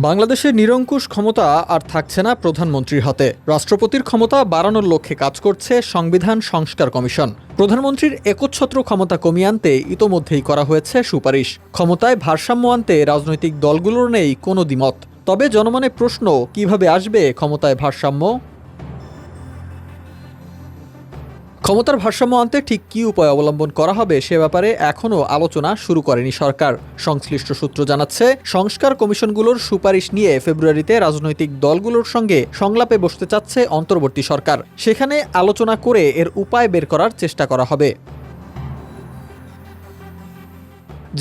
বাংলাদেশের নিরঙ্কুশ ক্ষমতা আর থাকছে না প্রধানমন্ত্রীর হাতে। রাষ্ট্রপতির ক্ষমতা বাড়ানোর লক্ষ্যে কাজ করছে সংবিধান সংস্কার কমিশন। প্রধানমন্ত্রীর একচ্ছত্র ক্ষমতা কমিয়ে আনতে ইতোমধ্যেই করা হয়েছে সুপারিশ। ক্ষমতায় ভারসাম্য আনতে রাজনৈতিক দলগুলোর নেই কোনো দ্বিমত। তবে জনমনে প্রশ্ন, কিভাবে আসবে ক্ষমতায় ভারসাম্য? ক্ষমতার ভারসাম্য আনতে ঠিক কী উপায় অবলম্বন করা হবে সে ব্যাপারে এখনও আলোচনা শুরু করেনি সরকার। সংশ্লিষ্ট সূত্র জানাচ্ছে, সংস্কার কমিশনগুলোর সুপারিশ নিয়ে ফেব্রুয়ারিতে রাজনৈতিক দলগুলোর সঙ্গে সংলাপে বসতে চাচ্ছে অন্তর্বর্তী সরকার। সেখানে আলোচনা করে এর উপায় বের করার চেষ্টা করা হবে।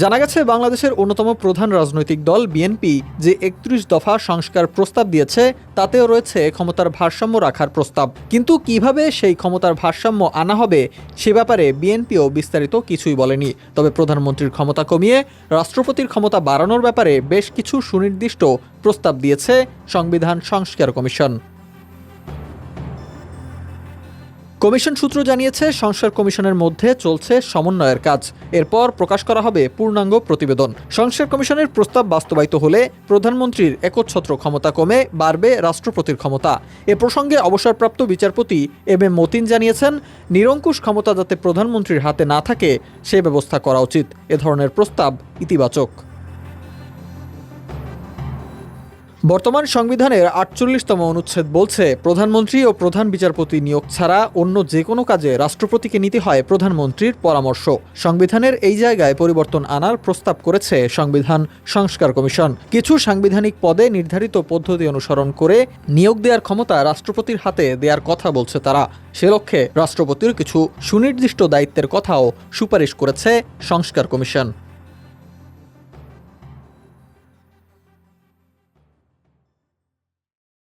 জানা গেছে, বাংলাদেশের অন্যতম প্রধান রাজনৈতিক দল বিএনপি যে ৩১ দফা সংস্কার প্রস্তাব দিয়েছে তাতেও রয়েছে ক্ষমতার ভারসাম্য রাখার প্রস্তাব। কিন্তু কিভাবে সেই ক্ষমতার ভারসাম্য আনা হবে সে ব্যাপারে বিএনপিও বিস্তারিত কিছুই বলেনি। তবে প্রধানমন্ত্রীর ক্ষমতা কমিয়ে রাষ্ট্রপতির ক্ষমতা বাড়ানোর ব্যাপারে বেশ কিছু সুনির্দিষ্ট প্রস্তাব দিয়েছে সংবিধান সংস্কার কমিশন। কমিশন সূত্র জানিয়েছে, সংস্কার কমিশনের মধ্যে চলছে সমন্বয়ের কাজ। এরপর প্রকাশ করা হবে পূর্ণাঙ্গ প্রতিবেদন। সংস্কার কমিশনের প্রস্তাব বাস্তবায়িত হলে প্রধানমন্ত্রীর একচ্ছত্র ক্ষমতা কমে বাড়বে রাষ্ট্রপতির ক্ষমতা। এ প্রসঙ্গে অবসরপ্রাপ্ত বিচারপতি এম মতিন জানিয়েছেন, নিরঙ্কুশ ক্ষমতা যাতে প্রধানমন্ত্রীর হাতে না থাকে সে ব্যবস্থা করা উচিত। এ ধরনের প্রস্তাব ইতিবাচক। বর্তমান সংবিধানের ৪৮তম অনুচ্ছেদ বলছে, প্রধানমন্ত্রী ও প্রধান বিচারপতি নিয়োগ ছাড়া অন্য যে কোনো কাজে রাষ্ট্রপতিকে নিতে হয় প্রধানমন্ত্রীর পরামর্শ। সংবিধানের এই জায়গায় পরিবর্তন আনার প্রস্তাব করেছে সংবিধান সংস্কার কমিশন। কিছু সাংবিধানিক পদে নির্ধারিত পদ্ধতি অনুসরণ করে নিয়োগ দেওয়ার ক্ষমতা রাষ্ট্রপতির হাতে দেওয়ার কথা বলছে তারা। সে লক্ষ্যে রাষ্ট্রপতির কিছু সুনির্দিষ্ট দায়িত্বের কথাও সুপারিশ করেছে সংস্কার কমিশন।